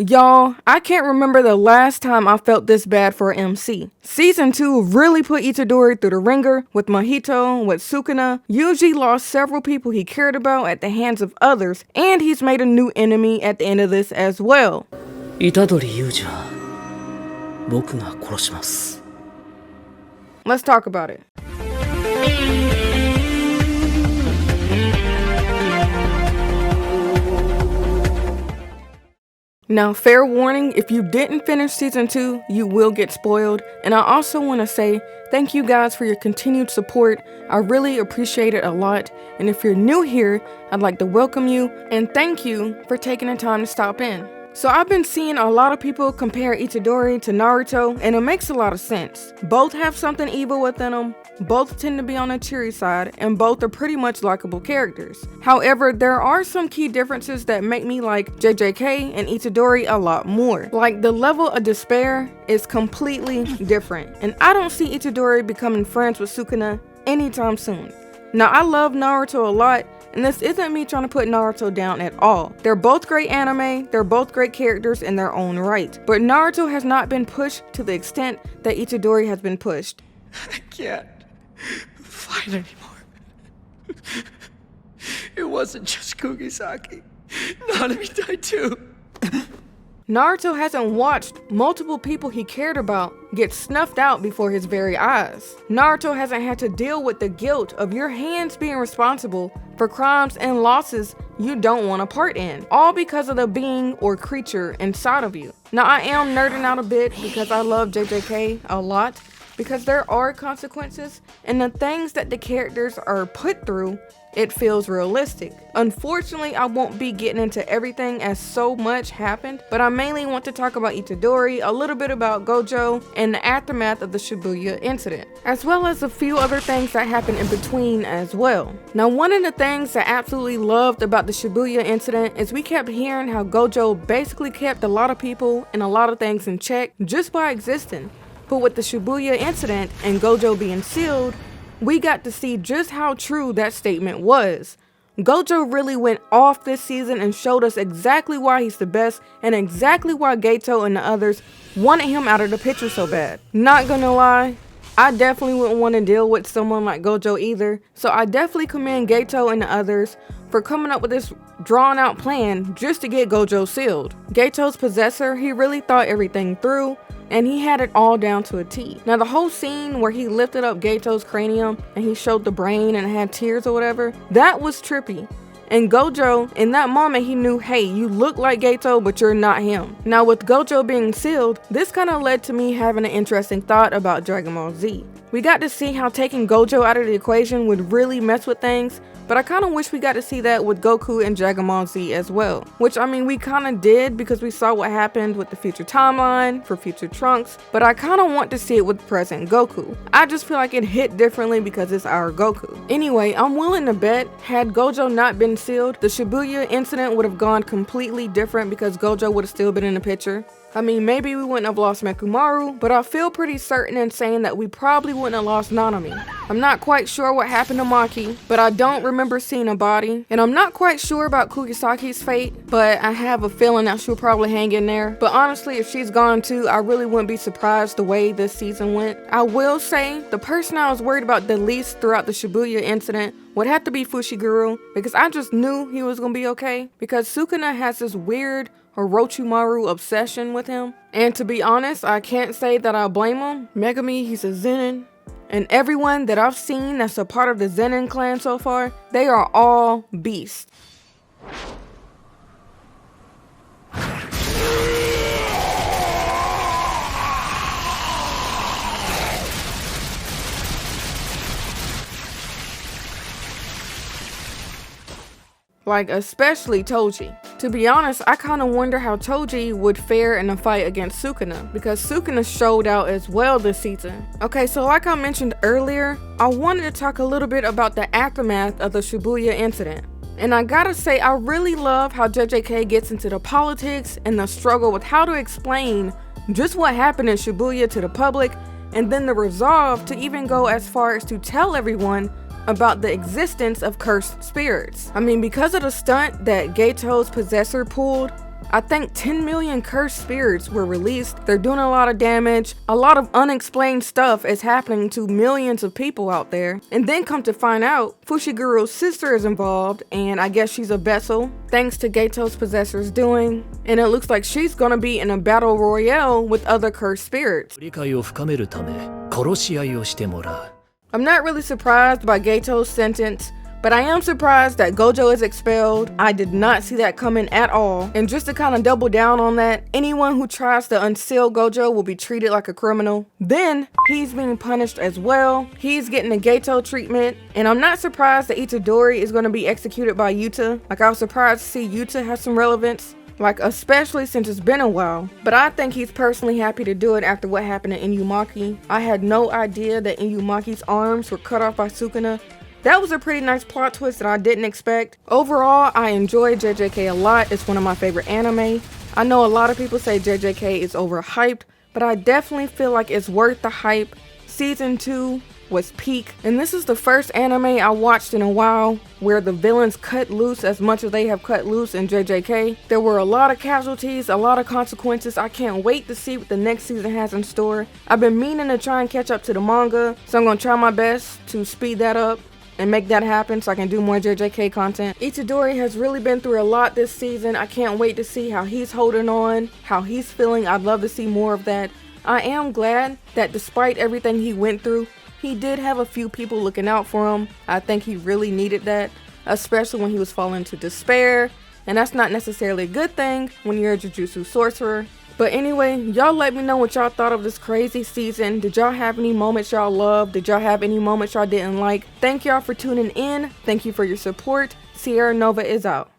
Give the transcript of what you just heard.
Y'all, I can't remember the last time I felt this bad for an MC. Season 2 really put Itadori through the ringer with Mahito, with Sukuna. Yuji lost several people he cared about at the hands of others, and he's made a new enemy at the end of this as well. Itadori Yujiは僕が殺します。 Let's talk about it. Now, fair warning, if you didn't finish season 2, you will get spoiled. And I also want to say thank you guys for your continued support. I really appreciate it a lot. And if you're new here, I'd like to welcome you and thank you for taking the time to stop in. So I've been seeing a lot of people compare Itadori to Naruto, and it makes a lot of sense. Both have something evil within them, both tend to be on the cheery side, and both are pretty much likable characters. However, there are some key differences that make me like JJK and Itadori a lot more. Like, the level of despair is completely different, and I don't see Itadori becoming friends with Sukuna anytime soon. Now, I love Naruto a lot, and this isn't me trying to put Naruto down at all. They're both great anime, they're both great characters in their own right. But Naruto has not been pushed to the extent that Itadori has been pushed. I can't fight anymore. It wasn't just Kugisaki. Nanami died too. Naruto hasn't watched multiple people he cared about get snuffed out before his very eyes. Naruto hasn't had to deal with the guilt of your hands being responsible for crimes and losses you don't want a part in, all because of the being or creature inside of you. Now, I am nerding out a bit because I love JJK a lot, because there are consequences, and the things that the characters are put through, it feels realistic. Unfortunately, I won't be getting into everything as so much happened, but I mainly want to talk about Itadori, a little bit about Gojo, and the aftermath of the Shibuya incident, as well as a few other things that happened in between as well. Now, one of the things I absolutely loved about the Shibuya incident is we kept hearing how Gojo basically kept a lot of people and a lot of things in check just by existing. But with the Shibuya incident and Gojo being sealed, we got to see just how true that statement was. Gojo really went off this season and showed us exactly why he's the best and exactly why Geto and the others wanted him out of the picture so bad. Not gonna lie, I definitely wouldn't want to deal with someone like Gojo either, so I definitely commend Geto and the others for coming up with this drawn out plan just to get Gojo sealed. Geto's possessor, he really thought everything through, and he had it all down to a T. Now, the whole scene where he lifted up Geto's cranium and he showed the brain and it had tears or whatever, that was trippy. And Gojo, in that moment, he knew, hey, you look like Geto, but you're not him. Now, with Gojo being sealed, this kind of led to me having an interesting thought about Dragon Ball Z. We got to see how taking Gojo out of the equation would really mess with things, but I kind of wish we got to see that with Goku and Dragon Ball Z as well. Which, I mean, we kind of did because we saw what happened with the future timeline for future Trunks, but I kind of want to see it with present Goku. I just feel like it hit differently because it's our Goku. Anyway, I'm willing to bet, had Gojo not been sealed, the Shibuya incident would have gone completely different because Gojo would have still been in the picture. I mean, maybe we wouldn't have lost Mekumaru, but I feel pretty certain in saying that we probably wouldn't have lost Nanami. I'm not quite sure what happened to Maki, but I don't remember seeing a body. And I'm not quite sure about Kugisaki's fate, but I have a feeling that she'll probably hang in there. But honestly, if she's gone too, I really wouldn't be surprised the way this season went. I will say, the person I was worried about the least throughout the Shibuya incident would have to be Fushiguro, because I just knew he was gonna be okay, because Sukuna has this weird Orochimaru obsession with him. And to be honest, I can't say that I blame him. Megumi, he's a Zenin. And everyone that I've seen that's a part of the Zenin clan so far, they are all beasts. Like, especially Toji. To be honest, I kind of wonder how Toji would fare in a fight against Sukuna, because Sukuna showed out as well this season. Okay, so like I mentioned earlier, I wanted to talk a little bit about the aftermath of the Shibuya incident. And I gotta say, I really love how JJK gets into the politics and the struggle with how to explain just what happened in Shibuya to the public, and then the resolve to even go as far as to tell everyone about the existence of cursed spirits. I mean, because of the stunt that Geto's possessor pulled, I think 10 million cursed spirits were released. They're doing a lot of damage. A lot of unexplained stuff is happening to millions of people out there. And then come to find out, Fushiguro's sister is involved, and I guess she's a vessel, thanks to Geto's possessor's doing. And it looks like she's gonna be in a battle royale with other cursed spirits. 理解を深めるため殺し合いをしてもらう I'm not really surprised by Geto's sentence, but I am surprised that Gojo is expelled. I did not see that coming at all. And just to kind of double down on that, anyone who tries to unseal Gojo will be treated like a criminal. Then, he's being punished as well. He's getting the Geto treatment. And I'm not surprised that Itadori is going to be executed by Yuta. Like, I was surprised to see Yuta have some relevance. Like, especially since it's been a while. But I think he's personally happy to do it after what happened to Inumaki. I had no idea that Inumaki's arms were cut off by Sukuna. That was a pretty nice plot twist that I didn't expect. Overall, I enjoy JJK a lot. It's one of my favorite anime. I know a lot of people say JJK is overhyped, but I definitely feel like it's worth the hype. Season 2 was peak, and this is the first anime I watched in a while where the villains cut loose as much as they have cut loose in JJK. There were a lot of casualties, a lot of consequences. I can't wait to see what the next season has in store. I've been meaning to try and catch up to the manga, so I'm gonna try my best to speed that up and make that happen so I can do more JJK content. Itadori has really been through a lot this season. I can't wait to see how he's holding on, how he's feeling. I'd love to see more of that. I am glad that despite everything he went through, he did have a few people looking out for him. I think he really needed that, especially when he was falling into despair. And that's not necessarily a good thing when you're a Jujutsu sorcerer. But anyway, y'all let me know what y'all thought of this crazy season. Did y'all have any moments y'all loved? Did y'all have any moments y'all didn't like? Thank y'all for tuning in. Thank you for your support. SierraNovaa is out.